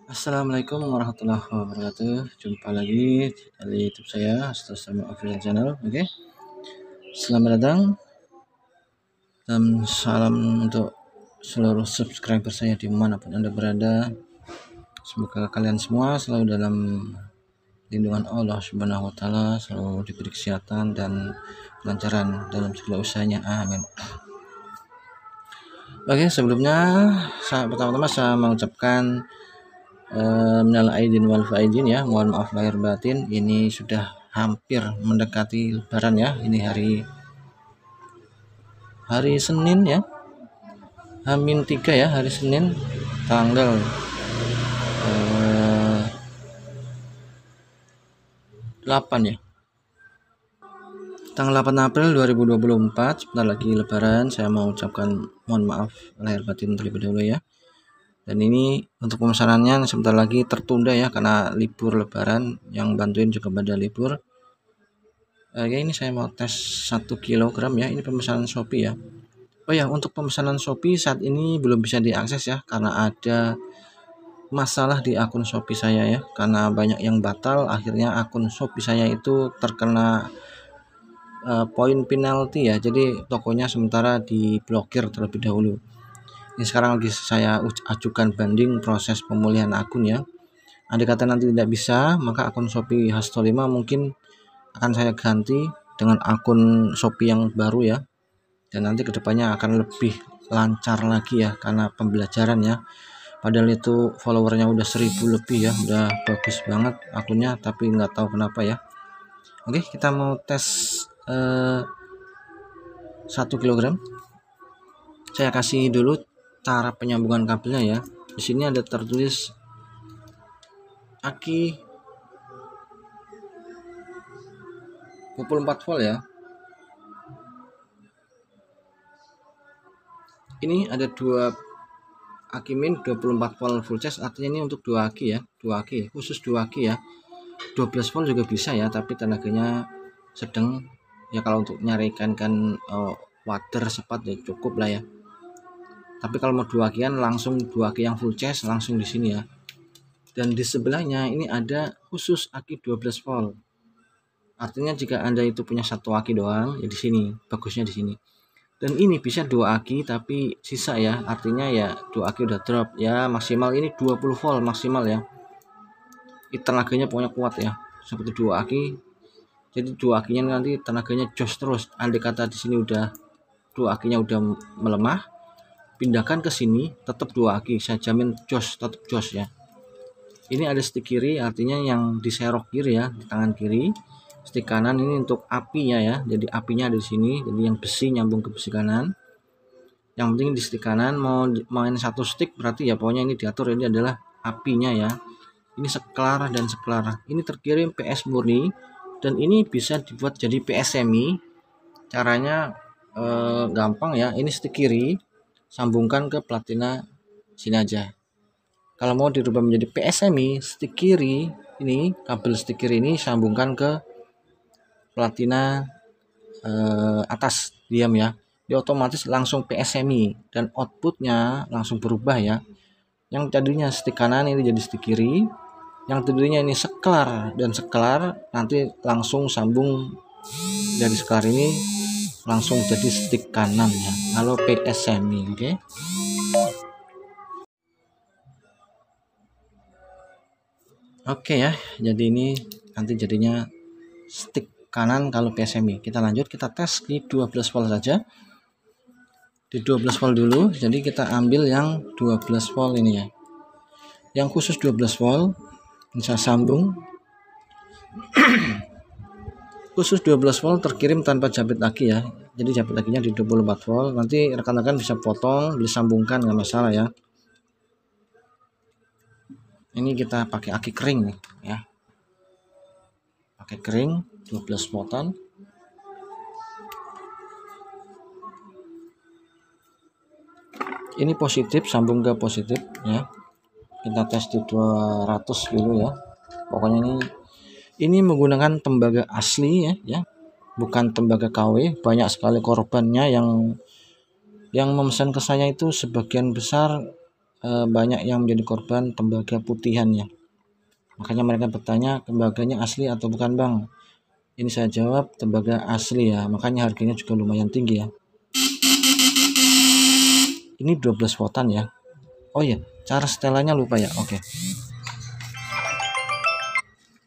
Assalamualaikum warahmatullahi wabarakatuh. Jumpa lagi di YouTube saya, Astro Official Channel. Oke. Selamat datang dan salam untuk seluruh subscriber saya dimanapun Anda berada. Semoga kalian semua selalu dalam lindungan Allah Subhanahu wa Ta'ala, selalu diberi kesehatan dan kelancaran dalam segala usahanya. Amin. Oke, sebelumnya pertama-tama saya mengucapkan minal aidin wal faizin ya, mohon maaf lahir batin. Ini sudah hampir mendekati lebaran ya. Ini hari Senin ya, H-3 ya, hari Senin tanggal 8 ya, tanggal 8 April 2024. Sebentar lagi lebaran. Saya mau ucapkan mohon maaf lahir batin terlebih dahulu ya. Dan ini untuk pemesanannya sebentar lagi tertunda ya, karena libur lebaran, yang bantuin juga pada libur. Oke, ini saya mau tes 1 kg ya. Ini pemesanan Shopee ya. Oh ya, untuk pemesanan Shopee saat ini belum bisa diakses ya, karena ada masalah di akun Shopee saya ya, karena banyak yang batal. Akhirnya akun Shopee saya itu terkena poin penalti ya, jadi tokonya sementara diblokir terlebih dahulu. Ini sekarang lagi saya ajukan banding proses pemulihan akun ya. Andai kata nanti tidak bisa, maka akun Shopee Hasto 5 mungkin akan saya ganti dengan akun Shopee yang baru ya. Dan nanti kedepannya akan lebih lancar lagi ya, karena pembelajaran ya. Padahal itu followernya udah 1000 lebih ya, udah bagus banget akunnya, tapi nggak tahu kenapa ya. Oke, kita mau tes 1 kg. Saya kasih dulu cara penyambungan kabelnya ya. Di sini ada tertulis aki 24 volt ya. Ini ada dua aki min 24 volt full charge, artinya ini untuk 2 aki ya, 2 aki khusus 2 aki ya. 12 volt juga bisa ya, tapi tenaganya sedang ya. Kalau untuk nyarikan water cepat ya cukup lah ya. Tapi kalau mau 2 akian, langsung 2 aki yang full charge langsung di sini ya. Dan di sebelahnya ini ada khusus aki 12 volt. Artinya jika Anda itu punya 1 aki doang ya, di sini bagusnya di sini. Dan ini bisa 2 aki tapi sisa ya, artinya ya 2 aki udah drop ya. Maksimal ini 20 volt maksimal ya. Tenaganya pokoknya kuat ya, seperti 2 aki. Jadi 2 akinya nanti tenaganya jos terus. Andai kata di sini udah 2 akinya udah melemah, pindahkan ke sini tetap 2 aki, saya jamin jos, tetap jos ya. Ini ada stick kiri, artinya yang diserok kiri ya, di tangan kiri. Stick kanan ini untuk apinya ya, jadi apinya ada di sini, jadi yang besi nyambung ke besi kanan. Yang penting di stick kanan mau main 1 stick berarti ya, pokoknya ini diatur, ini adalah apinya ya. Ini seklar dan seklar. Ini terkirim PS murni dan ini bisa dibuat jadi PS semi. Caranya gampang ya. Ini stick kiri sambungkan ke platina sini aja. Kalau mau dirubah menjadi PS semi, stick kiri ini, kabel stick kiri ini sambungkan ke platina atas diam ya. Dia otomatis langsung PS semi dan outputnya langsung berubah ya. Yang tadinya stick kanan ini jadi stick kiri, yang tadinya ini seklar dan seklar nanti langsung sambung dari seklar ini langsung jadi stick kanan ya, kalau PS semi. Oke ya, jadi ini nanti jadinya stick kanan kalau PS semi. Kita lanjut, kita tes di 12 volt saja. Di 12 volt dulu, jadi kita ambil yang 12 volt ini ya. Yang khusus 12 volt bisa sambung. Khusus 12 volt terkirim tanpa jabet lagi ya. Jadi jabet lakinya di 24 volt. Nanti rekan-rekan bisa potong, disambungkan nggak masalah ya. Ini kita pakai aki kering nih ya. Pakai kering 12 voltan. Ini positif, sambung ke positif ya. Kita tes di 200 dulu ya. Pokoknya ini menggunakan tembaga asli ya, bukan tembaga KW. Banyak sekali korbannya yang memesan ke saya itu sebagian besar banyak yang menjadi korban tembaga putihan ya. Makanya mereka bertanya, tembaganya asli atau bukan bang? Ini saya jawab tembaga asli ya, makanya harganya juga lumayan tinggi ya. Ini 12 voltan ya. Oh iya, cara setelannya lupa ya. Oke.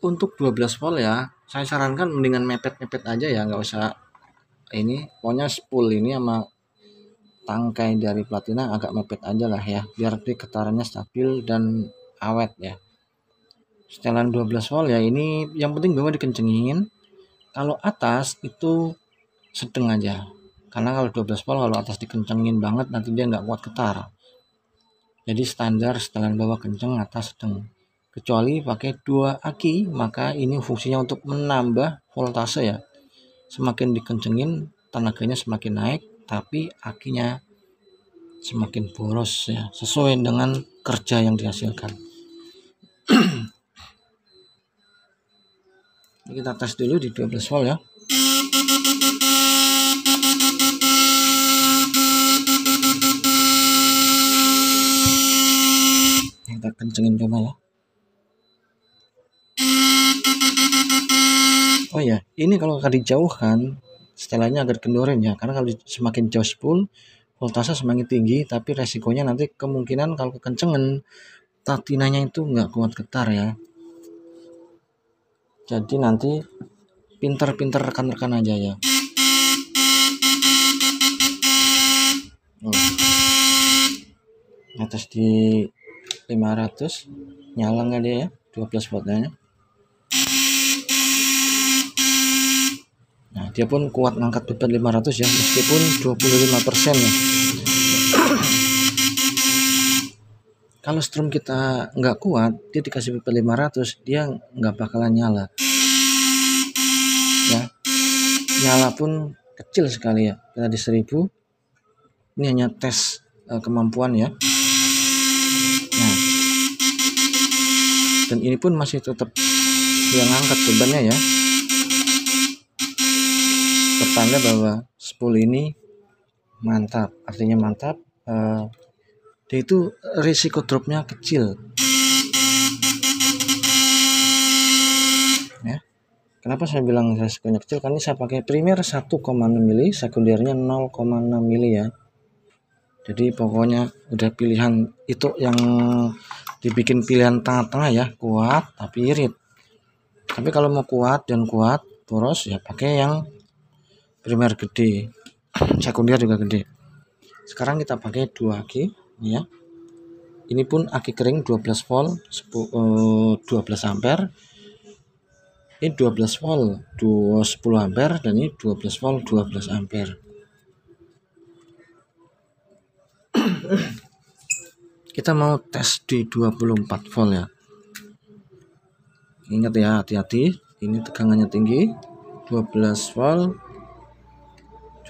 Untuk 12 volt ya, saya sarankan mendingan mepet-mepet aja ya, nggak usah ini. Pokoknya spool ini sama tangkai dari platina agak mepet aja lah ya, biar getarannya stabil dan awet ya. Setelan 12 volt ya, ini yang penting bawah dikencengin. Kalau atas itu sedang aja, karena kalau 12 volt kalau atas dikencengin banget nanti dia nggak kuat getar. Jadi standar setelan bawah kenceng, atas sedang. Kecuali pakai 2 aki, maka ini fungsinya untuk menambah voltase ya. Semakin dikencengin tenaganya semakin naik, tapi akinya semakin boros ya, sesuai dengan kerja yang dihasilkan. Kita tes dulu di 12 volt ya. Kita kencengin coba ya. Oh ya, ini kalau dijauhkan setelannya agak kendoran ya, karena kalau semakin jauh spool voltase semakin tinggi, tapi resikonya nanti kemungkinan kalau kekencengan platinanya itu nggak kuat getar ya. Jadi nanti pinter-pinter rekan-rekan aja ya. Atas di 500 nyala nggak dia ya, 12 voltnya. Nah, dia pun kuat ngangkat beban 500 ya, meskipun 25% ya. Kalau strom kita nggak kuat, dia dikasih beban 500, dia nggak bakalan nyala. Ya, nyala pun kecil sekali ya. Kita di 1000. Ini hanya tes kemampuan ya. Nah, dan ini pun masih tetap yang ngangkat bebannya ya. Pertanda bahwa spool ini mantap, artinya mantap. Dia itu risiko dropnya kecil ya. Kenapa saya bilang risikonya kecil? Karena saya pakai primer 1,6 mili, sekundernya 0,6 mili ya. Jadi pokoknya udah pilihan itu yang dibikin pilihan tengah-tengah ya, kuat tapi irit. Tapi kalau mau kuat dan kuat boros ya pakai yang primer gede, sekunder juga gede. Sekarang kita pakai 2 aki ya. Ini pun aki kering 12 volt 12 ampere. Ini 12 volt 10 ampere dan ini 12 volt 12 ampere. Kita mau tes di 24 volt ya. Ingat ya, hati-hati, ini tegangannya tinggi. 12 volt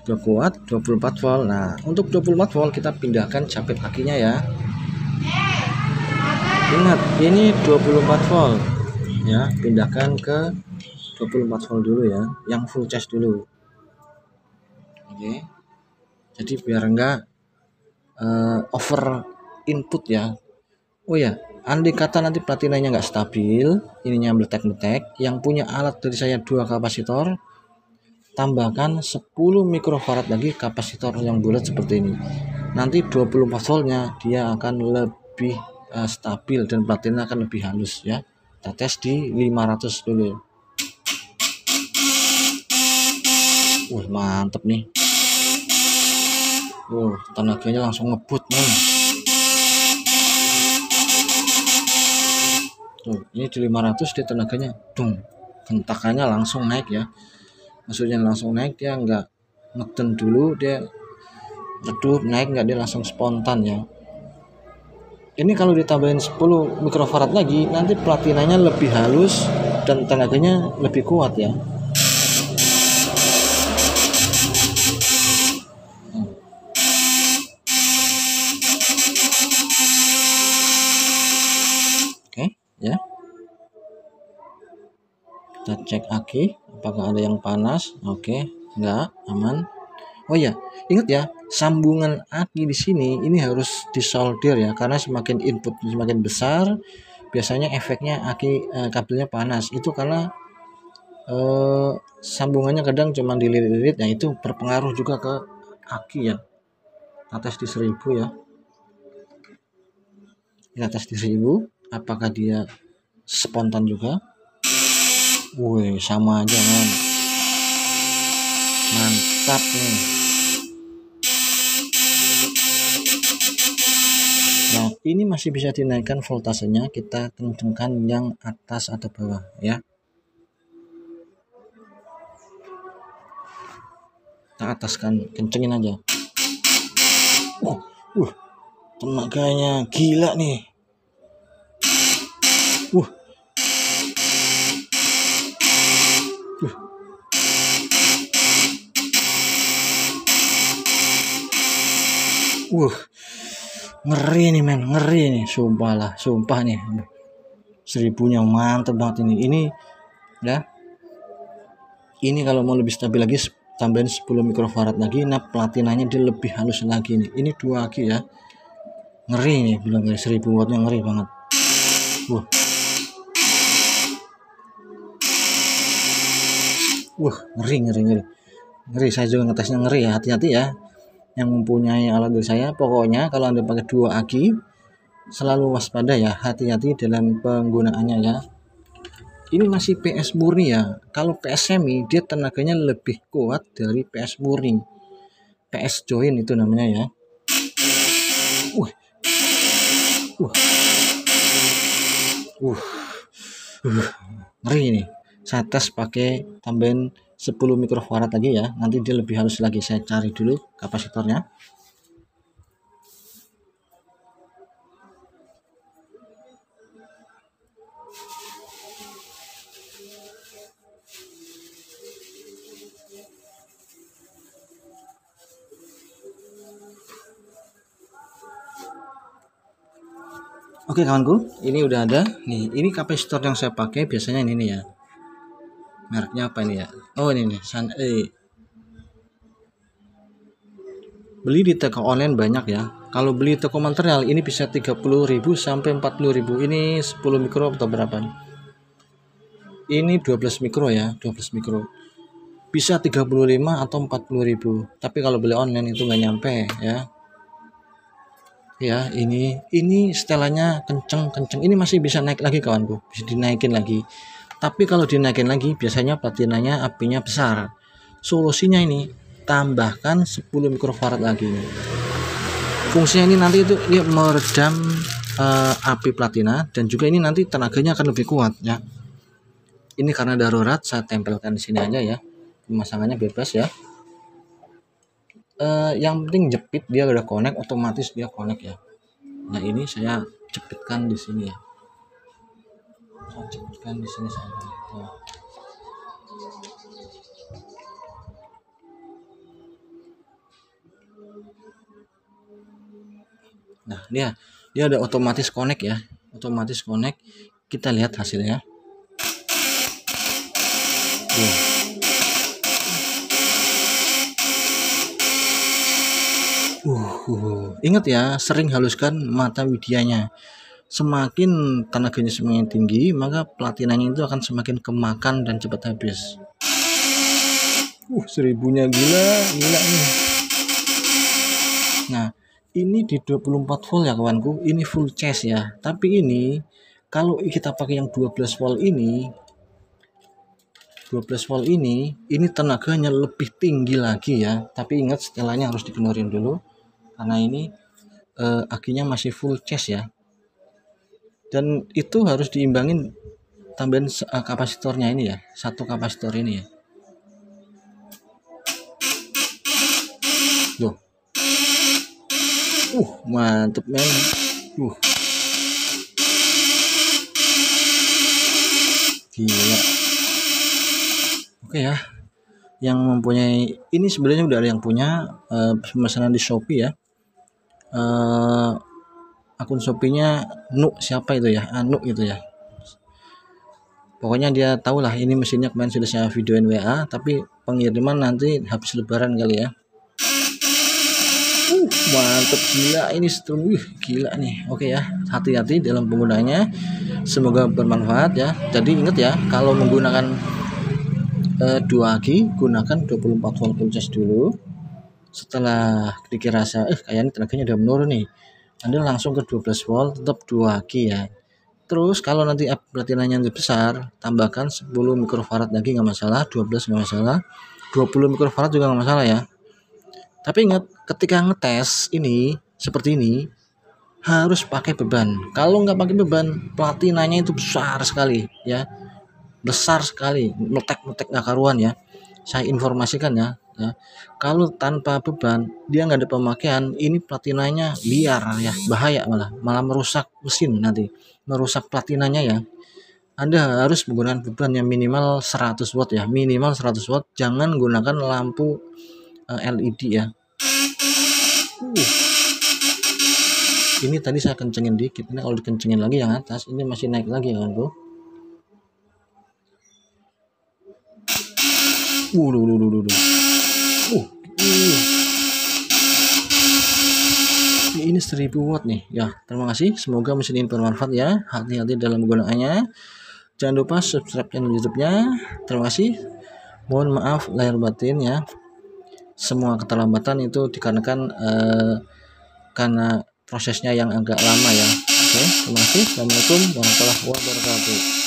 juga kuat, 24 volt. Nah, untuk 24 volt kita pindahkan capit akinya ya. Ingat, ini 24 volt ya, pindahkan ke 24 volt dulu ya, yang full charge dulu. Oke. Jadi biar enggak over input ya. Oh ya, andai kata nanti platinanya nggak stabil, ininya meletek-meletek, yang punya alat dari saya 2 kapasitor, tambahkan 10 mikrofarad lagi kapasitor yang bulat seperti ini. Nanti 24 voltnya dia akan lebih stabil dan platina akan lebih halus ya. Kita tes di 500 dulu. Mantep nih. Tenaganya langsung ngebut nih. Ini di 500 dia tenaganya hentakannya langsung naik ya. Maksudnya langsung naik, dia nggak ngeden dulu, dia redup naik, nggak, dia langsung spontan ya. Ini kalau ditambahin 10 mikrofarad lagi, nanti platinanya lebih halus dan tenaganya lebih kuat ya. Oke ya. Kita cek aki apakah ada yang panas. Oke, enggak, aman. Oh ya, ingat ya, sambungan aki di sini ini harus disolder ya, karena semakin input semakin besar biasanya efeknya aki kabelnya panas. Itu karena sambungannya kadang cuma dililit-lilit, nah itu berpengaruh juga ke aki ya. Kita tes di 1000 ya, kita tes di 1000 apakah dia spontan juga. Wih, sama aja men, mantap nih. Nah ini masih bisa dinaikkan voltasenya, kita kencengkan yang atas atau bawah ya. Kita ataskan, kencengin aja. Tenaganya gila nih. Ngeri nih men, ngeri nih, sumpah nih. 1000-nya mantep banget ini ya. Ini kalau mau lebih stabil lagi tambahin 10 mikrofarad lagi, nah platinanya dia lebih halus lagi nih. Ini 2 aki ya, ngeri nih, bilang 1000 wattnya ngeri banget. Ngeri. Saya juga ngetesnya ngeri ya, hati-hati ya yang mempunyai alat dari saya. Pokoknya kalau Anda pakai 2 aki selalu waspada ya, hati-hati dalam penggunaannya ya. Ini masih PS murni ya. Kalau PS semi dia tenaganya lebih kuat dari PS murni. PS join itu namanya ya. Ngeri nih. Saya tes pakai tambahin 10 mikrofarad lagi ya, nanti dia lebih halus lagi. Saya cari dulu kapasitornya. Oke kawanku, ini udah ada nih. Ini kapasitor yang saya pakai biasanya ini nih ya. Mereknya apa ini ya? Oh ini nih, beli di toko online banyak ya. Kalau beli toko material ini bisa 30.000 sampai 40.000. Ini 10 mikro atau berapa nih? Ini 12 mikro ya, 12 mikro. Bisa 35 atau 40.000. Tapi kalau beli online itu nggak nyampe ya. Ya, ini setelannya kenceng. Ini masih bisa naik lagi kawanku, bisa dinaikin lagi. Tapi kalau dinaikin lagi biasanya platinanya apinya besar. Solusinya ini tambahkan 10 mikrofarad lagi. Fungsinya ini nanti itu dia meredam api platina, dan juga ini nanti tenaganya akan lebih kuat ya. Ini karena darurat saya tempelkan di sini aja ya. Pemasangannya bebas ya. Yang penting jepit dia udah connect, otomatis dia connect ya. Nah ini saya jepitkan di sini ya. Saya jepitkan di sini saya. Nah dia ada otomatis connect ya, otomatis connect. Kita lihat hasilnya. Ingat ya, sering haluskan mata widyanya. Semakin tenaganya semakin tinggi, maka platinanya itu akan semakin kemakan dan cepat habis. 1000-nya gila nih. Nah, ini di 24 volt ya kawanku, ini full charge ya. Tapi ini kalau kita pakai yang 12 volt ini, ini tenaganya lebih tinggi lagi ya. Tapi ingat setelahnya harus dikeluarin dulu, karena ini akinya masih full charge ya. Dan itu harus diimbangin tambahan kapasitornya ini ya, satu kapasitor ini ya. Loh. Mantep men. Gila. Oke ya. Yang mempunyai ini sebenarnya udah ada yang punya, pemesanan di Shopee ya. Akun Shopee-nya Nuk siapa itu ya, Anu gitu ya. Pokoknya dia tahulah ini mesinnya, kemarin sudah saya videoin WA, tapi pengiriman nanti habis lebaran kali ya. Mantap, gila ini strum, gila nih. Oke ya, hati-hati dalam penggunaannya, semoga bermanfaat ya. Jadi ingat ya, kalau menggunakan 2 aki gunakan 24 volt full charge dulu. Setelah dikira kayaknya tenaganya udah menurun nih, Anda langsung ke 12 volt, tetap 2 aki ya. Terus kalau nanti platinanya lebih besar, tambahkan 10 mikrofarad lagi nggak masalah, 12 nggak masalah, 20 mikrofarad juga nggak masalah ya. Tapi ingat, ketika ngetes ini seperti ini harus pakai beban. Kalau nggak pakai beban, platinanya itu besar sekali ya, besar sekali, meletek nggak karuan ya. Saya informasikan ya. Kalau tanpa beban, dia nggak ada pemakaian, ini platinanya liar ya, bahaya, malah merusak mesin nanti, merusak platinanya ya. Anda harus menggunakan beban yang minimal 100 watt ya, minimal 100 watt. Jangan gunakan lampu LED ya. Ini tadi saya kencengin dikit, ini kalau dikencengin lagi yang atas ini masih naik lagi ya kan bro. Ini 1000 watt nih ya. Terima kasih, semoga mesin ini bermanfaat ya. Hati-hati dalam penggunaannya, jangan lupa subscribe channel YouTube-nya. Terima kasih, mohon maaf lahir batin ya, semua keterlambatan itu dikarenakan karena prosesnya yang agak lama ya. Oke, terima kasih. Assalamualaikum warahmatullahi wabarakatuh.